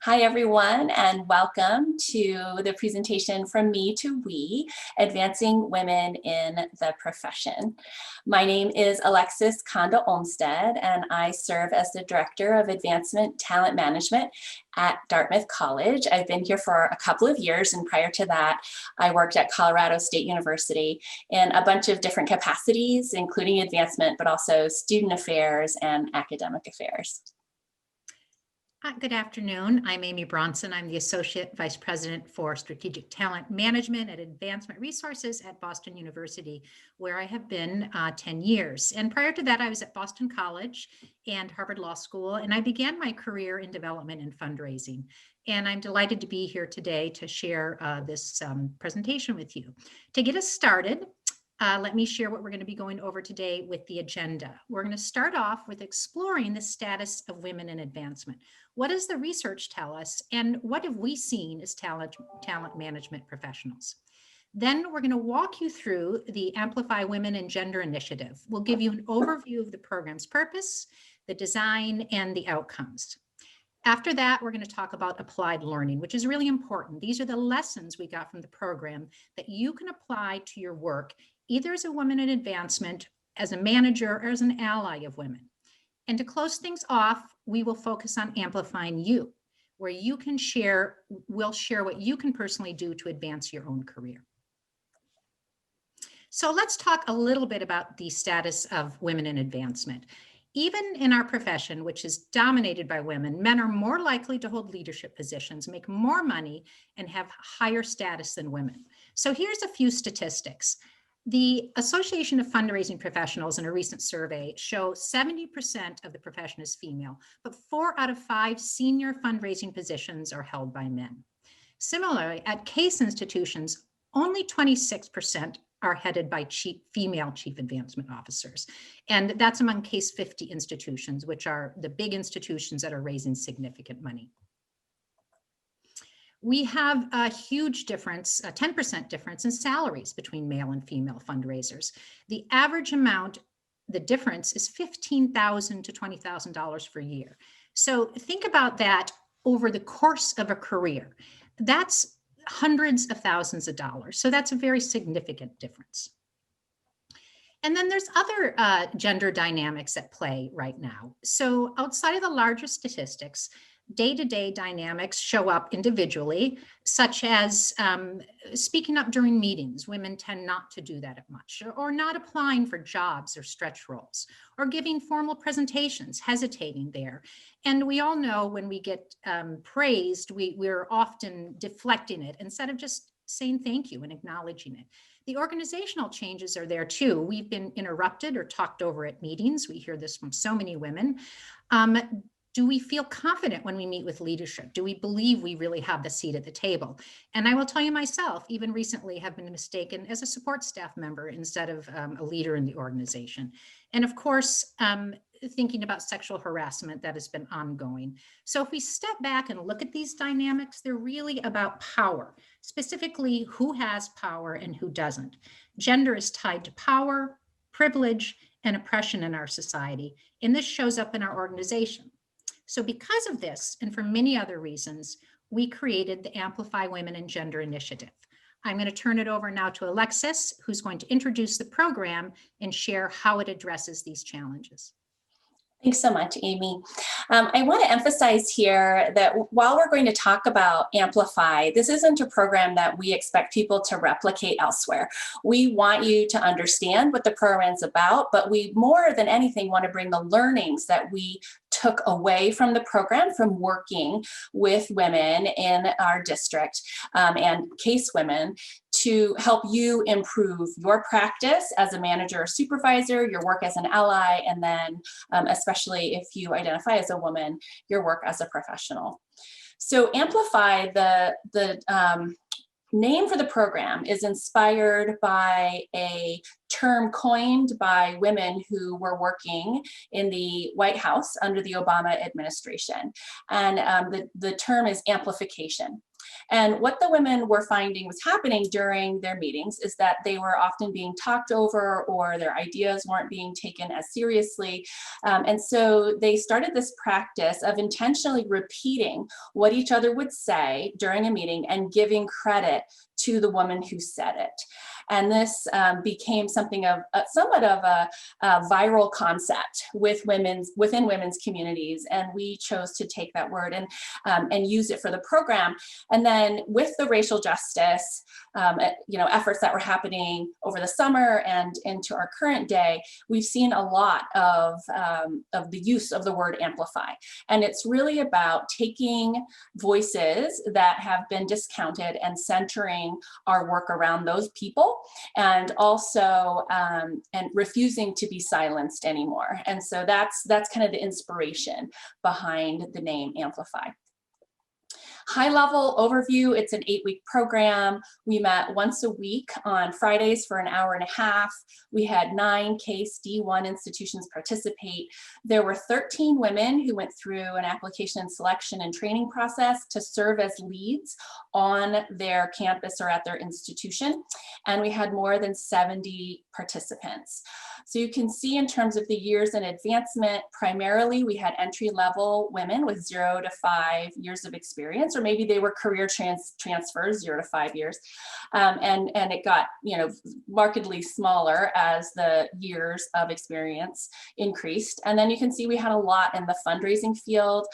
Hi, everyone, and welcome to the presentation From Me to We, Advancing Women in the Profession. My name is Alexis Kanda-Olmstead, and I serve as the Director of Advancement Talent Management at Dartmouth College. I've been here for a couple of years, and prior to that, I worked at Colorado State University in a bunch of different capacities, including advancement, but also student affairs and academic affairs. Good afternoon. I'm Amy Bronson. I'm the Associate Vice President for Strategic Talent Management and Advancement Resources at Boston University, where I have been 10 years. And prior to that, I was at Boston College and Harvard Law School, and I began my career in development and fundraising. And I'm delighted to be here today to share this presentation with you. To get us started, let me share what we're going to be going over today with the agenda. We're going to start off with exploring the status of women in advancement. What does the research tell us, and what have we seen as talent management professionals? Then we're going to walk you through the Amplify Women and Gender Initiative. We'll give you an overview of the program's purpose, the design, and the outcomes. After that, we're going to talk about applied learning, which is really important. These are the lessons we got from the program that you can apply to your work, either as a woman in advancement, as a manager, or as an ally of women. And to close things off, we will focus on amplifying you, where you can we'll share what you can personally do to advance your own career. So let's talk a little bit about the status of women in advancement. Even in our profession, which is dominated by women, men are more likely to hold leadership positions, make more money, and have higher status than women. So here's a few statistics. The Association of Fundraising Professionals in a recent survey show 70% of the profession is female, but 4 out of 5 senior fundraising positions are held by men. Similarly, at case institutions, only 26% are headed by female chief advancement officers. And that's among case 50 institutions, which are the big institutions that are raising significant money. We have a huge difference, a 10% difference in salaries between male and female fundraisers. The average amount, the difference is $15,000 to $20,000 per year. So think about that over the course of a career. That's hundreds of thousands of dollars. So that's a very significant difference. And then there's other gender dynamics at play right now. So outside of the larger statistics, day-to-day dynamics show up individually, such as speaking up during meetings. Women tend not to do that much, or not applying for jobs or stretch roles, or giving formal presentations, hesitating there. And we all know when we get praised, we're often deflecting it instead of just saying thank you and acknowledging it. The organizational changes are there too. We've been interrupted or talked over at meetings. We hear this from so many women. Do we feel confident when we meet with leadership? Do we believe we really have the seat at the table? And I will tell you myself, even recently have been mistaken as a support staff member instead of a leader in the organization. And of course, thinking about sexual harassment that has been ongoing. So if we step back and look at these dynamics, they're really about power, specifically who has power and who doesn't. Gender is tied to power, privilege, and oppression in our society. And this shows up in our organization. So because of this, and for many other reasons, we created the Amplify Women and Gender Initiative. I'm going to turn it over now to Alexis, who's going to introduce the program and share how it addresses these challenges. Thanks so much, Amy. I want to emphasize here that while we're going to talk about Amplify, this isn't a program that we expect people to replicate elsewhere. We want you to understand what the program is about, but we more than anything want to bring the learnings that we took away from the program from working with women in our district and case women to help you improve your practice as a manager or supervisor, your work as an ally, and then especially if you identify as a woman, your work as a professional. So Amplify, the name for the program is inspired by a term coined by women who were working in the White House under the Obama administration. And the term is amplification. And what the women were finding was happening during their meetings is that they were often being talked over, or their ideas weren't being taken as seriously. And so they started this practice of intentionally repeating what each other would say during a meeting and giving credit to the woman who said it. And this became something of somewhat of a viral concept within women's communities. And we chose to take that word and use it for the program. And then with the racial justice, efforts that were happening over the summer and into our current day, we've seen a lot of the use of the word amplify. And it's really about taking voices that have been discounted and centering our work around those people, and also and refusing to be silenced anymore. And so that's kind of the inspiration behind the name Amplify. High level overview, it's an 8-week program. We met once a week on Fridays for an hour and a half. We had 9 case D1 institutions participate. There were 13 women who went through an application and selection and training process to serve as leads on their campus or at their institution. And we had more than 70 participants. So you can see in terms of the years in advancement, primarily we had entry-level women with 0 to 5 years of experience, or maybe they were career transfers, 0 to 5 years. And it got, markedly smaller as the years of experience increased. And then you can see we had a lot in the fundraising field,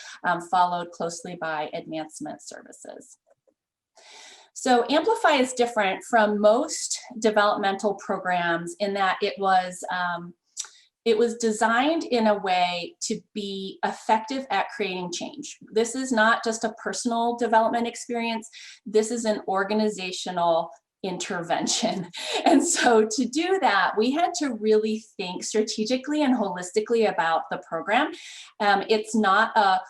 followed closely by advancement services. So Amplify is different from most developmental programs in that it was designed in a way to be effective at creating change. This is not just a personal development experience. This is an organizational intervention. And so to do that, we had to really think strategically and holistically about the program. It's not a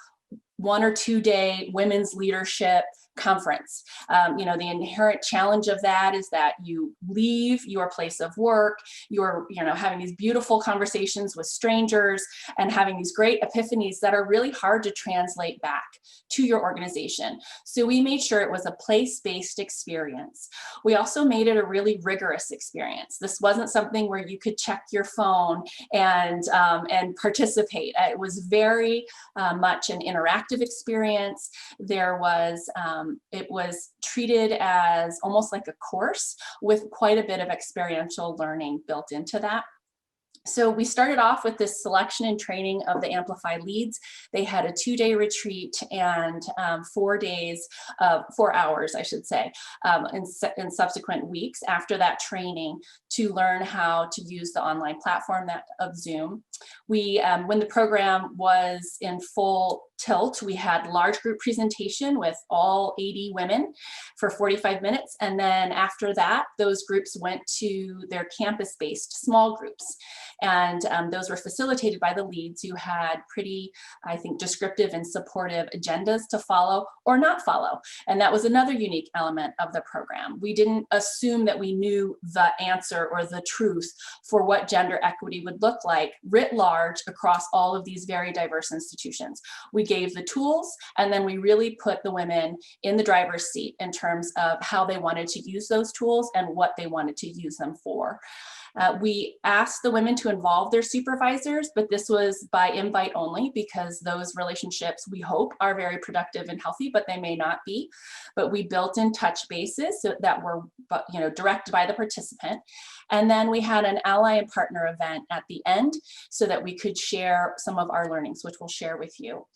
1 or 2 day women's leadership conference. The inherent challenge of that is that you leave your place of work, you're having these beautiful conversations with strangers and having these great epiphanies that are really hard to translate back to your organization. So we made sure it was a place-based experience. We also made it a really rigorous experience. This wasn't something where you could check your phone and participate. It was very much an interactive experience. It was treated as almost like a course with quite a bit of experiential learning built into that. So we started off with this selection and training of the Amplify leads. They had a 2-day retreat and 4 hours, I should say, in subsequent weeks after that training to learn how to use the online platform of Zoom. When the program was in full tilt, we had large group presentation with all 80 women for 45 minutes. And then after that, those groups went to their campus-based small groups. And those were facilitated by the leads who had pretty, I think, descriptive and supportive agendas to follow or not follow. And that was another unique element of the program. We didn't assume that we knew the answer or the truth for what gender equity would look like writ large across all of these very diverse institutions. We gave the tools, and then we really put the women in the driver's seat in terms of how they wanted to use those tools and what they wanted to use them for. We asked the women to involve their supervisors, but this was by invite only because those relationships, we hope, are very productive and healthy, but they may not be. But we built in touch bases that were directed by the participant. And then we had an ally and partner event at the end so that we could share some of our learnings, which we'll share with you.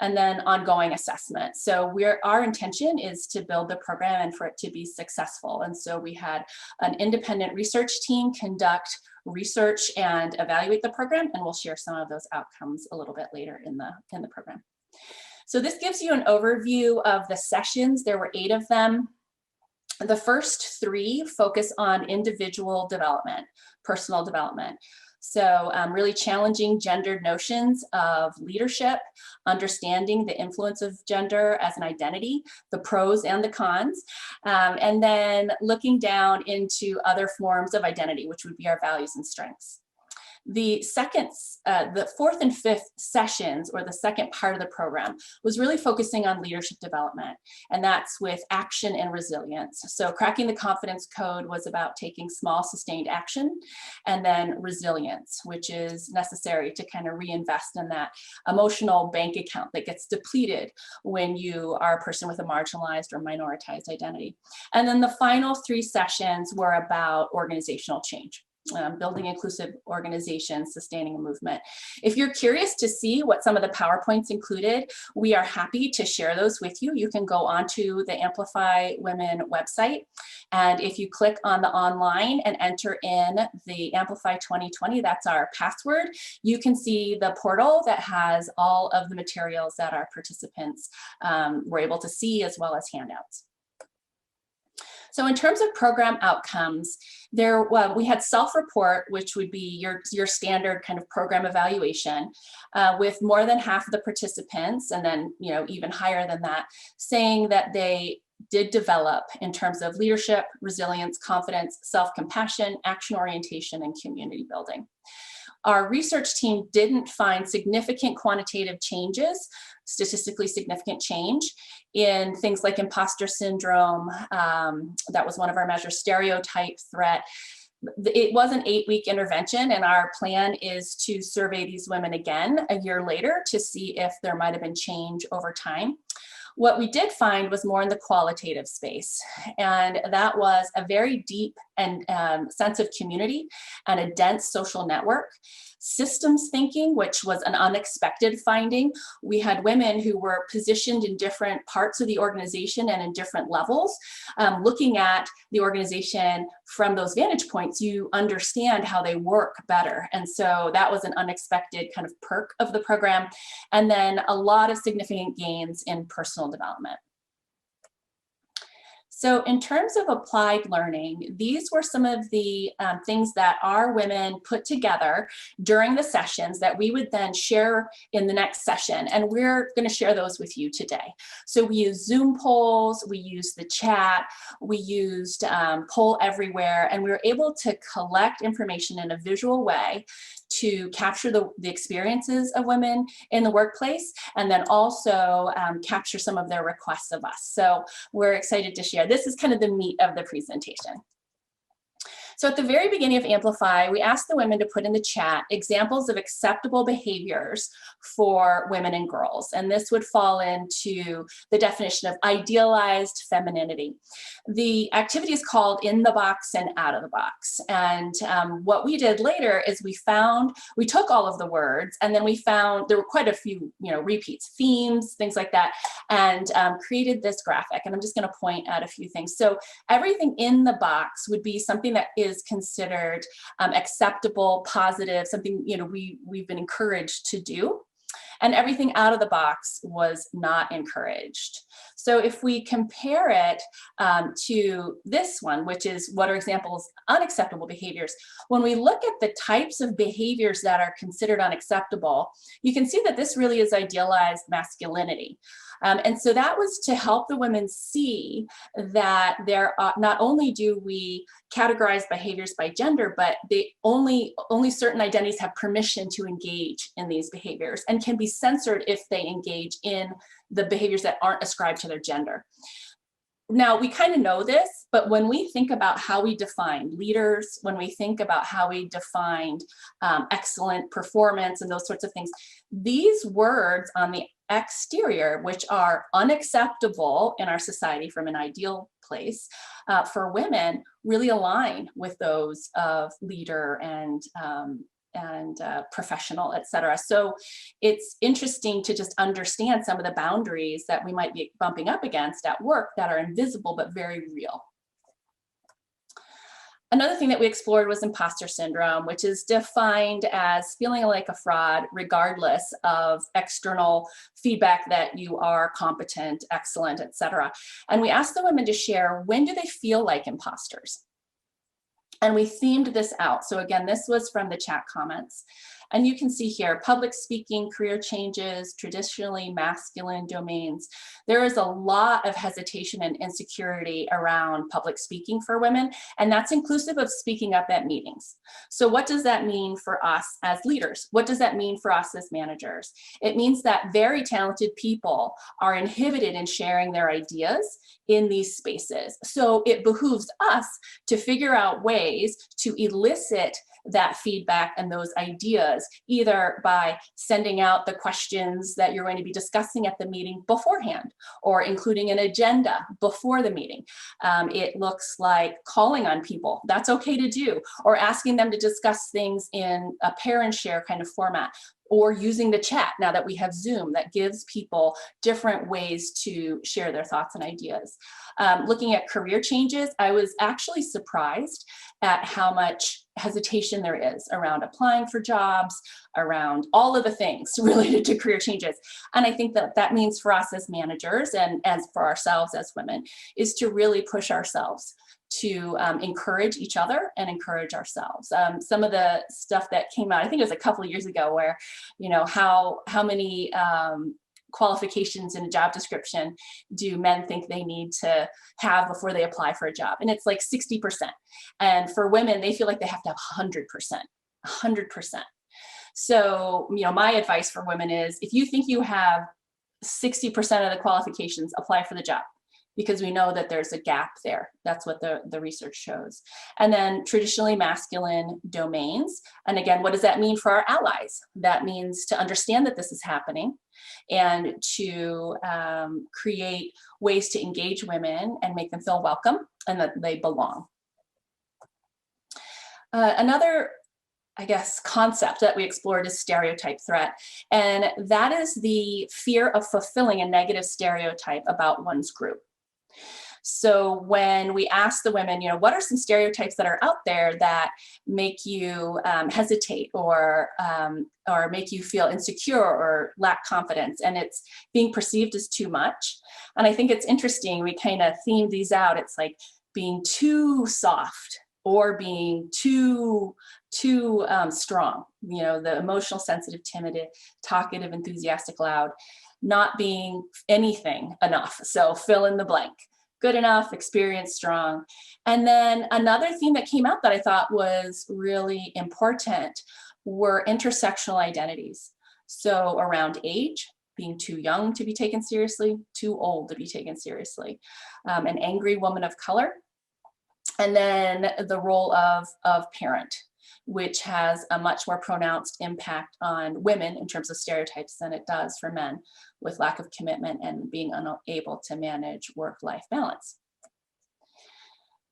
And then ongoing assessment. So our intention is to build the program and for it to be successful. And so we had an independent research team conduct research and evaluate the program, and we'll share some of those outcomes a little bit later in the program. So this gives you an overview of the sessions. There were 8 of them. The first 3 focus on individual development, personal development. So really challenging gendered notions of leadership, understanding the influence of gender as an identity, the pros and the cons, and then looking down into other forms of identity, which would be our values and strengths. The fourth and fifth sessions, or the second part of the program, was really focusing on leadership development, and that's with action and resilience. So cracking the confidence code was about taking small sustained action, and then resilience, which is necessary to kind of reinvest in that emotional bank account that gets depleted when you are a person with a marginalized or minoritized identity. And then the final 3 sessions were about organizational change. Building inclusive organizations, sustaining a movement. If you're curious to see what some of the PowerPoints included, we are happy to share those with you. You can go onto the Amplify Women website, and if you click on the online and enter in the Amplify 2020, that's our password, you can see the portal that has all of the materials that our participants were able to see, as well as handouts. So in terms of program outcomes, we had self-report, which would be your standard kind of program evaluation, with more than half of the participants, and then even higher than that, saying that they did develop in terms of leadership, resilience, confidence, self-compassion, action orientation, and community building. Our research team didn't find significant quantitative changes, statistically significant change in things like imposter syndrome. That was one of our measures, stereotype, threat. It was an 8-week intervention, and our plan is to survey these women again a year later to see if there might have been change over time. What we did find was more in the qualitative space, and that was a very deep and sense of community and a dense social network. Systems thinking, which was an unexpected finding. We had women who were positioned in different parts of the organization and in different levels. Looking at the organization from those vantage points, you understand how they work better. And so that was an unexpected kind of perk of the program. And then a lot of significant gains in personal development. So in terms of applied learning, these were some of the things that our women put together during the sessions that we would then share in the next session. And we're going to share those with you today. So we used Zoom polls, we used the chat, we used Poll Everywhere, and we were able to collect information in a visual way to capture the experiences of women in the workplace, and then also capture some of their requests of us. So we're excited to share. This is kind of the meat of the presentation. So at the very beginning of Amplify, we asked the women to put in the chat examples of acceptable behaviors for women and girls. And this would fall into the definition of idealized femininity. The activity is called In the Box and Out of the Box. And what we did later is we took all of the words, and then we found there were quite a few repeats, themes, things like that, and created this graphic. And I'm just going to point out a few things. So everything in the box would be something that is considered acceptable, positive, something we've been encouraged to do. And everything out of the box was not encouraged. So if we compare it to this one, which is what are examples of unacceptable behaviors, when we look at the types of behaviors that are considered unacceptable, you can see that this really is idealized masculinity. And so that was to help the women see that there are, not only do we categorize behaviors by gender, but only certain identities have permission to engage in these behaviors and can be censored if they engage in the behaviors that aren't ascribed to their gender. Now, we kind of know this, but when we think about how we define leaders, when we think about how we defined excellent performance and those sorts of things, these words on the exterior, which are unacceptable in our society from an ideal place for women, really align with those of leader and professional, et cetera. So it's interesting to just understand some of the boundaries that we might be bumping up against at work that are invisible but very real. Another thing that we explored was imposter syndrome, which is defined as feeling like a fraud regardless of external feedback that you are competent, excellent, et cetera. And we asked the women to share, when do they feel like imposters? And we themed this out. So again, this was from the chat comments. And you can see here, public speaking, career changes, traditionally masculine domains. There is a lot of hesitation and insecurity around public speaking for women, and that's inclusive of speaking up at meetings. So what does that mean for us as leaders? What does that mean for us as managers? It means that very talented people are inhibited in sharing their ideas in these spaces. So it behooves us to figure out ways to elicit that feedback and those ideas, either by sending out the questions that you're going to be discussing at the meeting beforehand, or including an agenda before the meeting. It looks like calling on people, that's okay to do, or asking them to discuss things in a pair and share kind of format, or using the chat now that we have Zoom that gives people different ways to share their thoughts and ideas. Looking at career changes, I was actually surprised at how much hesitation there is around applying for jobs, around all of the things related to career changes. And I think that that means for us as managers and as for ourselves as women is to really push ourselves to encourage each other and encourage ourselves. Some of the stuff that came out, I think it was a couple of years ago, where, you know, how many qualifications in a job description do men think they need to have before they apply for a job? And it's like 60%. And for women, they feel like they have to have 100%, 100%. So, you know, my advice for women is, if you think you have 60% of the qualifications, apply for the job, because we know that there's a gap there. That's what the research shows. And then traditionally masculine domains. And again, what does that mean for our allies? That means to understand that this is happening and to create ways to engage women and make them feel welcome and that they belong. Another, I guess, concept that we explored is stereotype threat. And that is the fear of fulfilling a negative stereotype about one's group. So when we ask the women, you know, what are some stereotypes that are out there that make you hesitate or make you feel insecure or lack confidence, and it's being perceived as too much. And I think it's interesting, we kind of themed these out. It's like being too soft or being too strong, you know, the emotional, sensitive, timid, talkative, enthusiastic, loud, not being anything enough. So fill in the blank. Good enough, experienced, strong. And then another theme that came out that I thought was really important were intersectional identities. So around age, being too young to be taken seriously, too old to be taken seriously, an angry woman of color, and then the role of parent, which has a much more pronounced impact on women in terms of stereotypes than it does for men, with lack of commitment and being unable to manage work-life balance.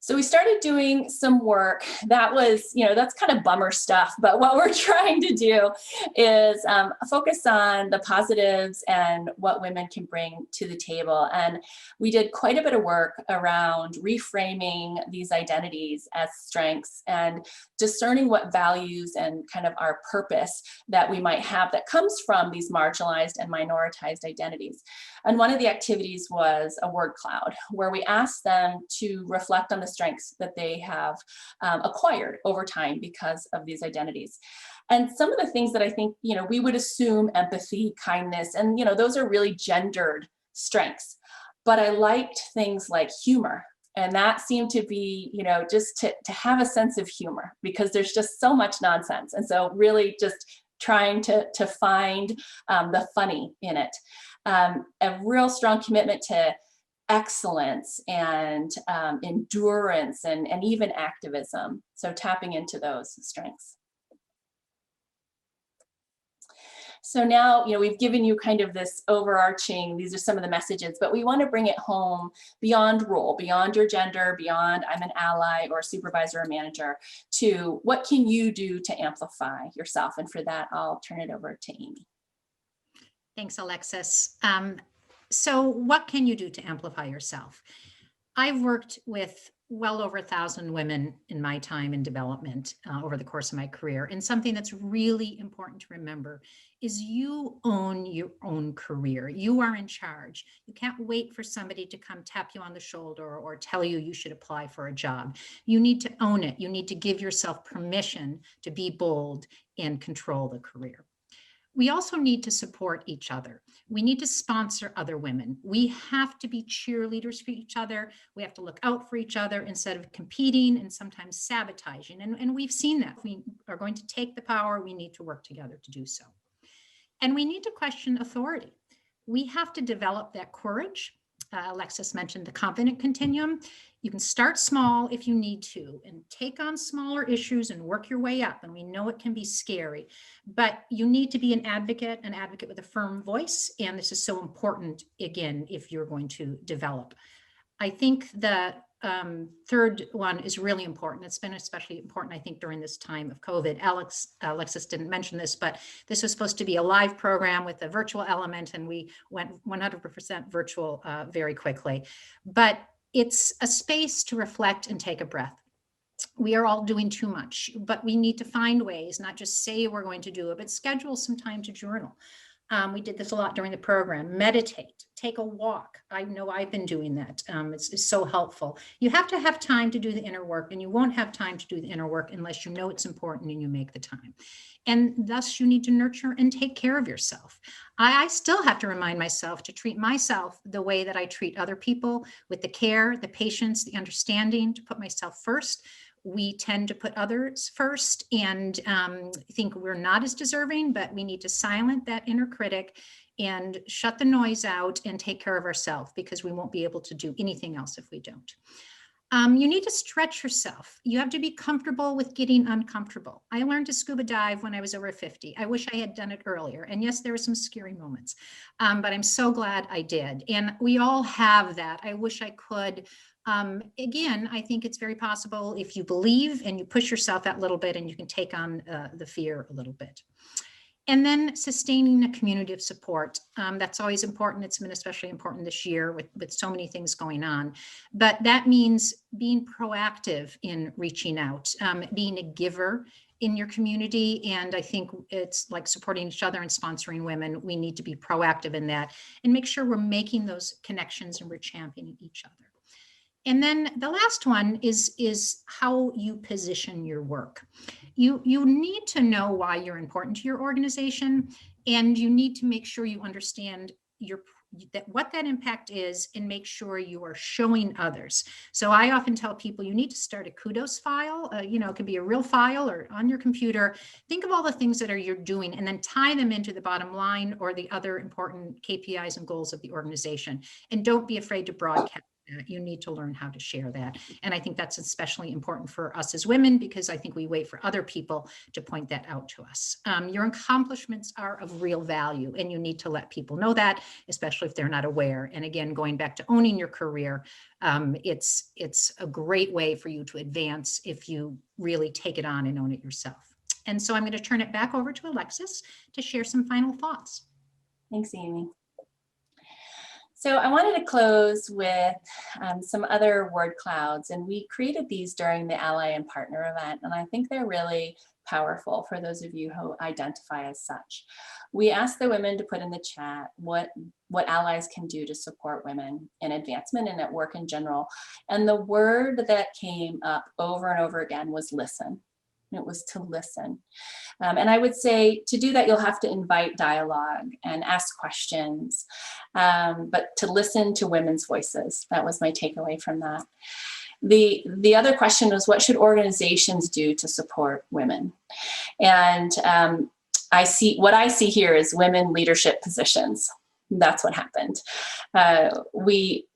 So we started doing some work that was, you know, that's kind of bummer stuff, but what we're trying to do is focus on the positives and what women can bring to the table. And we did quite a bit of work around reframing these identities as strengths and discerning what values and kind of our purpose that we might have that comes from these marginalized and minoritized identities. And one of the activities was a word cloud, where we asked them to reflect on the strengths that they have acquired over time because of these identities. And some of the things that I think, you know, we would assume empathy, kindness, and, you know, those are really gendered strengths. But I liked things like humor. And that seemed to be, you know, just to have a sense of humor, because there's just so much nonsense. And so really just trying to find the funny in it. A real strong commitment to excellence and endurance and even activism. So tapping into those strengths. So now, you know, we've given you kind of this overarching, these are some of the messages, but we want to bring it home beyond role, beyond your gender, beyond I'm an ally or a supervisor or manager, to what can you do to amplify yourself? And for that, I'll turn it over to Amy. Thanks, Alexis. So what can you do to amplify yourself? I've worked with well over 1,000 women in my time in development over the course of my career. And something that's really important to remember is you own your own career. You are in charge. You can't wait for somebody to come tap you on the shoulder or tell you you should apply for a job. You need to own it. You need to give yourself permission to be bold and control the career. We also need to support each other. We need to sponsor other women. We have to be cheerleaders for each other. We have to look out for each other instead of competing and sometimes sabotaging. And we've seen that. If we are going to take the power, we need to work together to do so. And we need to question authority. We have to develop that courage. Alexis mentioned the confident continuum. You can start small if you need to and take on smaller issues and work your way up. And we know it can be scary, but you need to be an advocate with a firm voice. And this is so important, again, if you're going to develop. I think the third one is really important. It's been especially important, I think, during this time of COVID. Alexis didn't mention this, but this was supposed to be a live program with a virtual element, and we went 100% virtual very quickly. But it's a space to reflect and take a breath. We are all doing too much, but we need to find ways, not just say we're going to do it, but schedule some time to journal. We did this a lot during the program. Meditate, take a walk. I know I've been doing that. It's so helpful. You have to have time to do the inner work, and you won't have time to do the inner work unless you know it's important and you make the time. And thus you need to nurture and take care of yourself. I still have to remind myself to treat myself the way that I treat other people, with the care, the patience, the understanding, to put myself first. We tend to put others first and think we're not as deserving, but we need to silence that inner critic and shut the noise out and take care of ourselves, because we won't be able to do anything else if we don't. You need to stretch yourself. You have to be comfortable with getting uncomfortable. I learned to scuba dive when I was over 50. I wish I had done it earlier. And yes, there were some scary moments, but I'm so glad I did. And we all have that. I wish I could. Again, I think it's very possible if you believe and you push yourself that little bit, and you can take on the fear a little bit. And then sustaining a community of support. That's always important. It's been especially important this year with so many things going on. But that means being proactive in reaching out, being a giver in your community. And I think it's like supporting each other and sponsoring women. We need to be proactive in that and make sure we're making those connections and we're championing each other. And then the last one is how you position your work. You need to know why you're important to your organization, and you need to make sure you understand what that impact is, and make sure you are showing others. So I often tell people you need to start a kudos file. It can be a real file or on your computer. Think of all the things that you're doing, and then tie them into the bottom line or the other important KPIs and goals of the organization. And don't be afraid to broadcast. You need to learn how to share that. And I think that's especially important for us as women, because I think we wait for other people to point that out to us. Your accomplishments are of real value, and you need to let people know that, especially if they're not aware. And again, going back to owning your career, it's a great way for you to advance if you really take it on and own it yourself. And so I'm going to turn it back over to Alexis to share some final thoughts. Thanks, Amy. So I wanted to close with some other word clouds, and we created these during the Ally and Partner event, and I think they're really powerful for those of you who identify as such. We asked the women to put in the chat what allies can do to support women in advancement and at work in general, and the word that came up over and over again was listen. It was to listen. And I would say to do that, you'll have to invite dialogue and ask questions, but to listen to women's voices. That was my takeaway from that. The other question was, what should organizations do to support women? And what I see here is women leadership positions. That's what happened. We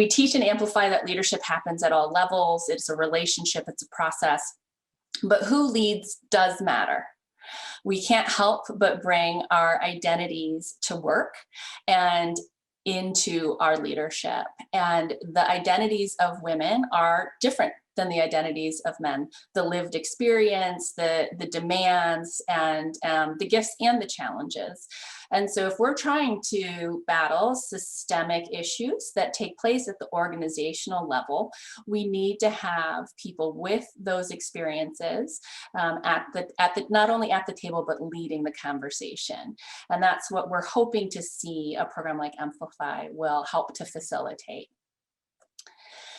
teach and amplify that leadership happens at all levels. It's a relationship, it's a process. But who leads does matter. We can't help but bring our identities to work and into our leadership. And the identities of women are different than the identities of men. The lived experience, the demands, and the gifts and the challenges. And so if we're trying to battle systemic issues that take place at the organizational level, we need to have people with those experiences not only at the table, but leading the conversation. And that's what we're hoping to see a program like Amplify will help to facilitate.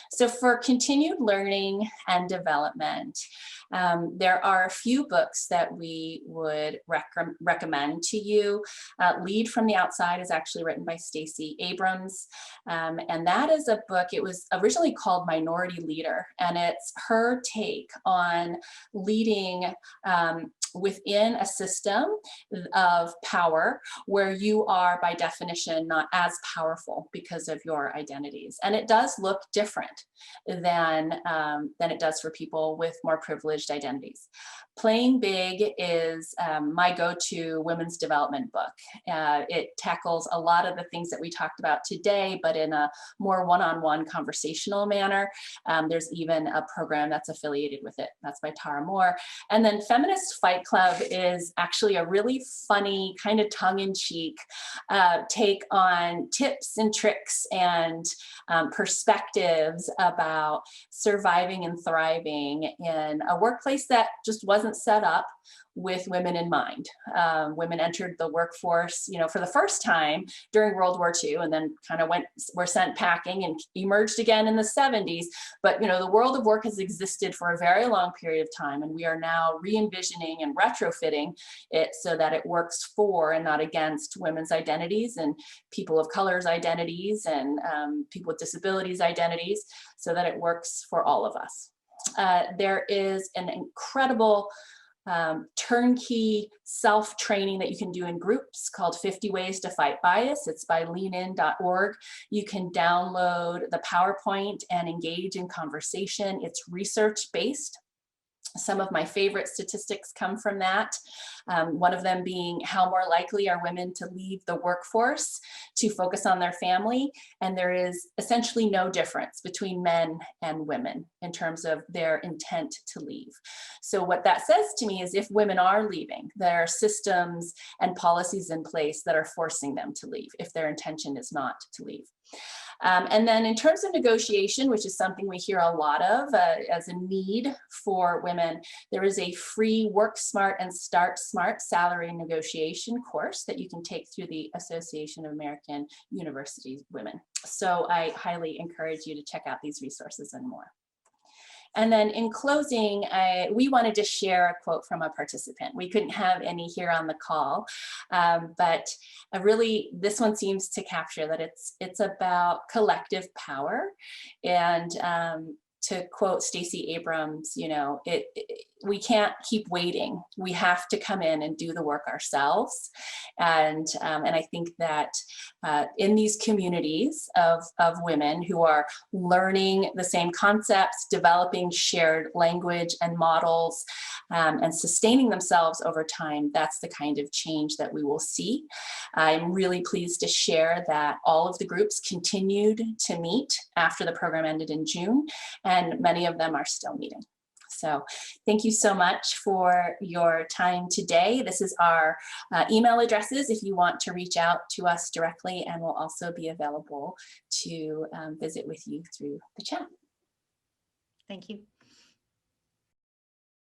So for continued learning and development, there are a few books that we would recommend to you. Lead from the Outside is actually written by Stacey Abrams. And that is a book, it was originally called Minority Leader, and it's her take on leading within a system of power where you are by definition not as powerful because of your identities. And it does look different than it does for people with more privileged identities. Playing Big is my go-to women's development book. It tackles a lot of the things that we talked about today, but in a more one-on-one conversational manner. There's even a program that's affiliated with it. That's by Tara Moore. And then Feminist Fight Club is actually a really funny, kind of tongue-in-cheek take on tips and tricks and perspectives about surviving and thriving in a workplace that just wasn't set up with women in mind. Women entered the workforce, for the first time during World War II, and then kind of were sent packing and emerged again in the 70s. But the world of work has existed for a very long period of time, and we are now re-envisioning and retrofitting it so that it works for and not against women's identities and people of color's identities and people with disabilities identities, so that it works for all of us. There is an incredible turnkey self-training that you can do in groups called 50 Ways to Fight Bias. It's by leanin.org. You can download the PowerPoint and engage in conversation. It's research-based. Some of my favorite statistics come from that. One of them being how more likely are women to leave the workforce to focus on their family. And there is essentially no difference between men and women in terms of their intent to leave. So what that says to me is if women are leaving, there are systems and policies in place that are forcing them to leave if their intention is not to leave. And then in terms of negotiation, which is something we hear a lot of as a need for women, there is a free Work Smart and Start Smart salary negotiation course that you can take through the Association of American University Women. So I highly encourage you to check out these resources and more. And then in closing, we wanted to share a quote from a participant. We couldn't have any here on the call, but really this one seems to capture that it's about collective power. And to quote Stacey Abrams, we can't keep waiting. We have to come in and do the work ourselves. And I think that in these communities of women who are learning the same concepts, developing shared language and models, and sustaining themselves over time, that's the kind of change that we will see. I'm really pleased to share that all of the groups continued to meet after the program ended in June, and many of them are still meeting. So thank you so much for your time today. This is our email addresses if you want to reach out to us directly, and we'll also be available to visit with you through the chat. Thank you.